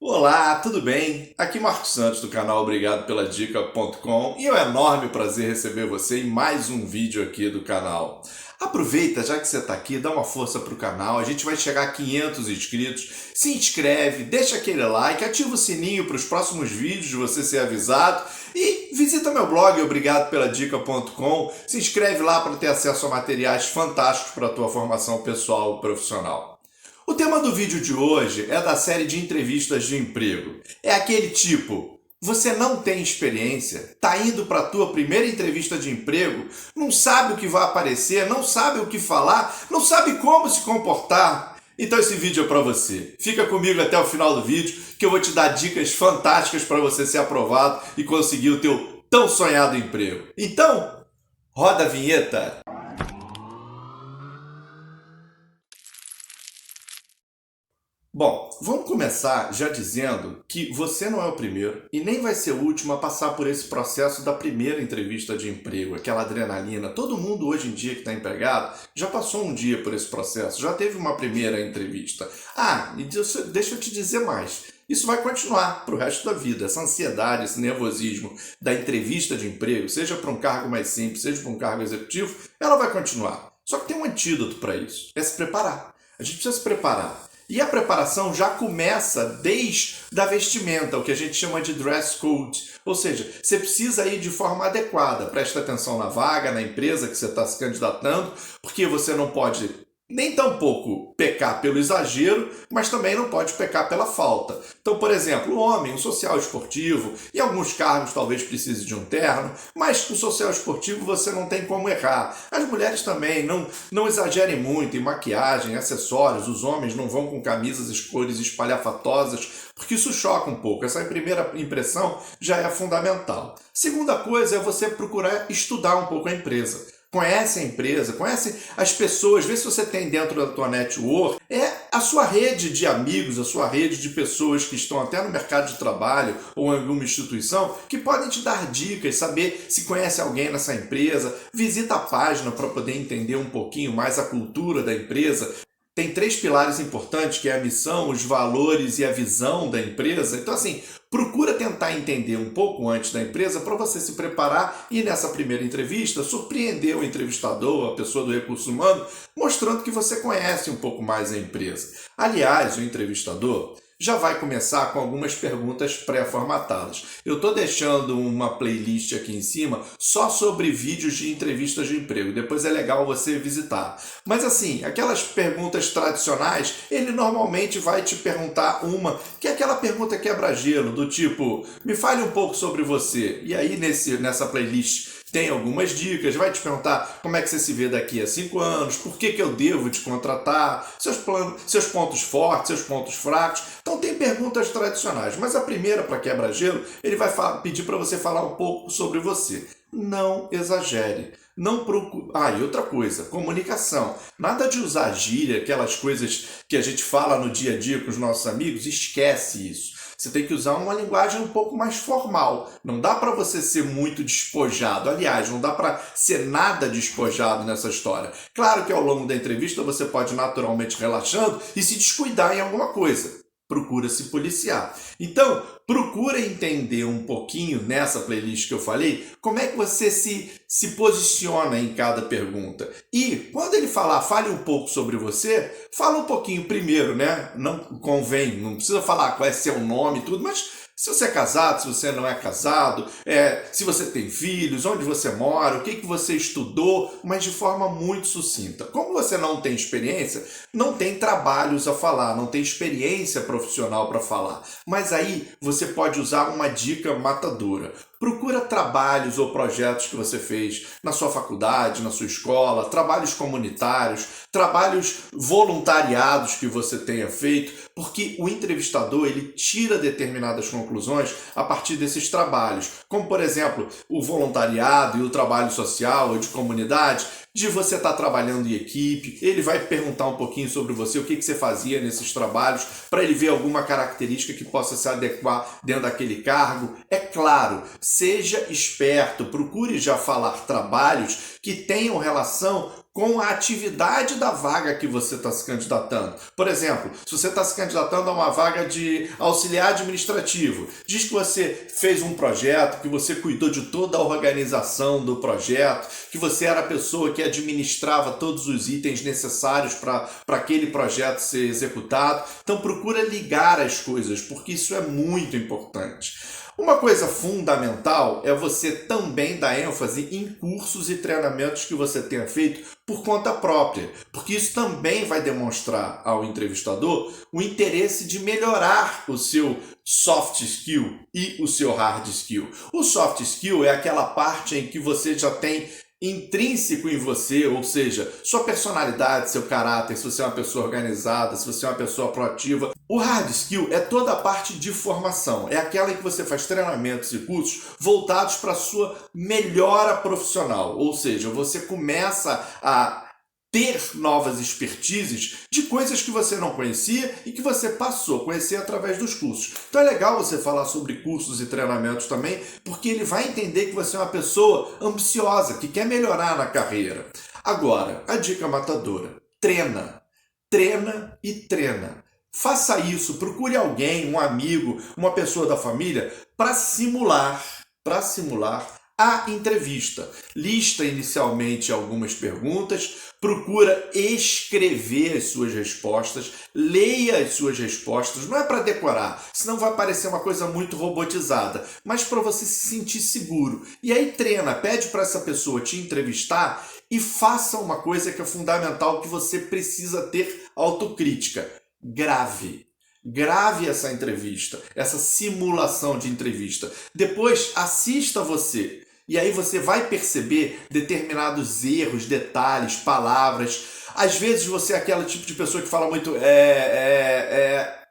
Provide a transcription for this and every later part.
Olá, tudo bem? Aqui Marcos Santos do canal Obrigado pela Dica.com e é um enorme prazer receber você em mais um vídeo aqui do canal. Aproveita, já que você está aqui, dá uma força para o canal, a gente vai chegar a 500 inscritos, se inscreve, deixa aquele like, ativa o sininho para os próximos vídeos você ser avisado e visita meu blog Obrigado pela Dica.com, se inscreve lá para ter acesso a materiais fantásticos para a tua formação pessoal e profissional. O tema do vídeo de hoje é da série de entrevistas de emprego. É aquele tipo, você não tem experiência, tá indo para a tua primeira entrevista de emprego, não sabe o que vai aparecer, não sabe o que falar, não sabe como se comportar. Então esse vídeo é para você. Fica comigo até o final do vídeo que eu vou te dar dicas fantásticas para você ser aprovado e conseguir o teu tão sonhado emprego. Então, roda a vinheta. Bom, vamos começar já dizendo que você não é o primeiro e nem vai ser o último a passar por esse processo da primeira entrevista de emprego, aquela adrenalina. Todo mundo hoje em dia que está empregado já passou um dia por esse processo, já teve uma primeira entrevista. E deixa eu te dizer mais. Isso vai continuar para o resto da vida. Essa ansiedade, esse nervosismo da entrevista de emprego, seja para um cargo mais simples, seja para um cargo executivo, ela vai continuar. Só que tem um antídoto para isso, é se preparar. A gente precisa se preparar. E a preparação já começa desde a vestimenta, o que a gente chama de dress code. Ou seja, você precisa ir de forma adequada. Presta atenção na vaga, na empresa que você está se candidatando, porque você não pode nem tampouco pecar pelo exagero, mas também não pode pecar pela falta. Então, por exemplo, o homem, um social esportivo, em alguns cargos talvez precise de um terno, mas o social esportivo você não tem como errar. As mulheres também, não exagerem muito em maquiagem, acessórios, os homens não vão com camisas e cores espalhafatosas, porque isso choca um pouco. Essa primeira impressão já é fundamental. Segunda coisa é você procurar estudar um pouco a empresa. Conhece a empresa, conhece as pessoas, vê se você tem dentro da tua network, é a sua rede de amigos, a sua rede de pessoas que estão até no mercado de trabalho ou em alguma instituição, que podem te dar dicas, saber se conhece alguém nessa empresa, visita a página para poder entender um pouquinho mais a cultura da empresa. Tem 3 pilares importantes, que é a missão, os valores e a visão da empresa. Então, assim, procura tentar entender um pouco antes da empresa para você se preparar e, nessa primeira entrevista, surpreender o entrevistador, a pessoa do recurso humano, mostrando que você conhece um pouco mais a empresa. Aliás, o entrevistador já vai começar com algumas perguntas pré-formatadas. Eu estou deixando uma playlist aqui em cima só sobre vídeos de entrevistas de emprego. Depois é legal você visitar. Mas assim, aquelas perguntas tradicionais, ele normalmente vai te perguntar uma, que é aquela pergunta quebra-gelo, do tipo, me fale um pouco sobre você. E aí nessa playlist tem algumas dicas, vai te perguntar como é que você se vê daqui a 5 anos, por que eu devo te contratar, seus pontos fortes, seus pontos fracos. Então tem perguntas tradicionais, mas a primeira, para quebra-gelo, ele vai pedir para você falar um pouco sobre você. Não exagere. Não procure. E outra coisa, comunicação. Nada de usar gíria, aquelas coisas que a gente fala no dia a dia com os nossos amigos, esquece isso. Você tem que usar uma linguagem um pouco mais formal. Não dá para você ser muito despojado. Aliás, não dá para ser nada despojado nessa história. Claro que ao longo da entrevista você pode naturalmente relaxando e se descuidar em alguma coisa. Procura se policiar. Então, procura entender um pouquinho nessa playlist que eu falei, como é que você se posiciona em cada pergunta. E quando ele falar, fale um pouco sobre você, fala um pouquinho primeiro, né? Não convém, não precisa falar qual é seu nome e tudo, mas se você é casado, se você não é casado, se você tem filhos, onde você mora, o que você estudou, mas de forma muito sucinta. Como você não tem experiência, não tem trabalhos a falar, não tem experiência profissional para falar. Mas aí você pode usar uma dica matadora. Procura trabalhos ou projetos que você fez na sua faculdade, na sua escola, trabalhos comunitários, trabalhos voluntariados que você tenha feito, porque o entrevistador ele tira determinadas conclusões a partir desses trabalhos, como por exemplo o voluntariado e o trabalho social ou de comunidade, de você estar trabalhando em equipe. Ele vai perguntar um pouquinho sobre você, o que você fazia nesses trabalhos, para ele ver alguma característica que possa se adequar dentro daquele cargo. É claro, seja esperto, procure já falar trabalhos que tenham relação com a atividade da vaga que você está se candidatando. Por exemplo, se você está se candidatando a uma vaga de auxiliar administrativo, diz que você fez um projeto, que você cuidou de toda a organização do projeto, que você era a pessoa que administrava todos os itens necessários para aquele projeto ser executado. Então procura ligar as coisas, porque isso é muito importante. Uma coisa fundamental é você também dar ênfase em cursos e treinamentos que você tenha feito por conta própria, porque isso também vai demonstrar ao entrevistador o interesse de melhorar o seu soft skill e o seu hard skill. O soft skill é aquela parte em que você já tem intrínseco em você, ou seja, sua personalidade, seu caráter, se você é uma pessoa organizada, se você é uma pessoa proativa. O hard skill é toda a parte de formação, é aquela em que você faz treinamentos e cursos voltados para a sua melhora profissional, ou seja, você começa a ter novas expertises de coisas que você não conhecia e que você passou a conhecer através dos cursos. Então é legal você falar sobre cursos e treinamentos também, porque ele vai entender que você é uma pessoa ambiciosa, que quer melhorar na carreira. Agora, a dica matadora: treina. Treina e treina. Faça isso, procure alguém, um amigo, uma pessoa da família, para simular a entrevista. Lista inicialmente algumas perguntas, procura escrever as suas respostas, leia as suas respostas, não é para decorar, senão vai parecer uma coisa muito robotizada, mas para você se sentir seguro. E aí treina, pede para essa pessoa te entrevistar e faça uma coisa que é fundamental, que você precisa ter autocrítica. Grave essa entrevista, essa simulação de entrevista. Depois assista você. E aí você vai perceber determinados erros, detalhes, palavras. Às vezes você é aquele tipo de pessoa que fala muito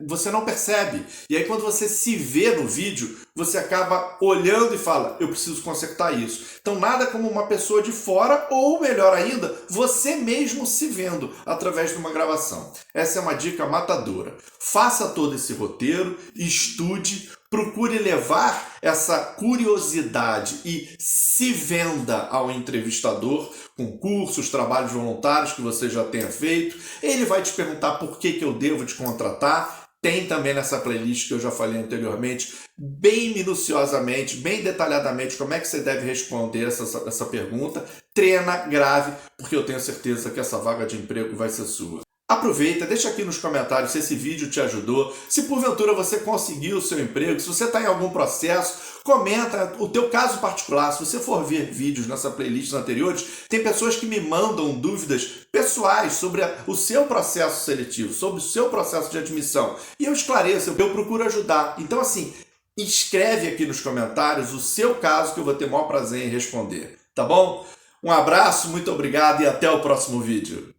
você não percebe. E aí quando você se vê no vídeo, você acaba olhando e fala, eu preciso consertar isso. Então nada como uma pessoa de fora, ou melhor ainda, você mesmo se vendo através de uma gravação. Essa é uma dica matadora. Faça todo esse roteiro, estude, procure levar essa curiosidade e se venda ao entrevistador com cursos, trabalhos voluntários que você já tenha feito. Ele vai te perguntar por que eu devo te contratar. Tem também nessa playlist que eu já falei anteriormente, bem minuciosamente, bem detalhadamente, como é que você deve responder essa pergunta. Treina, grave, porque eu tenho certeza que essa vaga de emprego vai ser sua. Aproveita, deixa aqui nos comentários se esse vídeo te ajudou, se porventura você conseguiu o seu emprego, se você está em algum processo, comenta o teu caso particular. Se você for ver vídeos nessa playlist anteriores, tem pessoas que me mandam dúvidas pessoais sobre o seu processo seletivo, sobre o seu processo de admissão, e eu esclareço, eu procuro ajudar. Então assim, escreve aqui nos comentários o seu caso que eu vou ter o maior prazer em responder, tá bom? Um abraço, muito obrigado e até o próximo vídeo.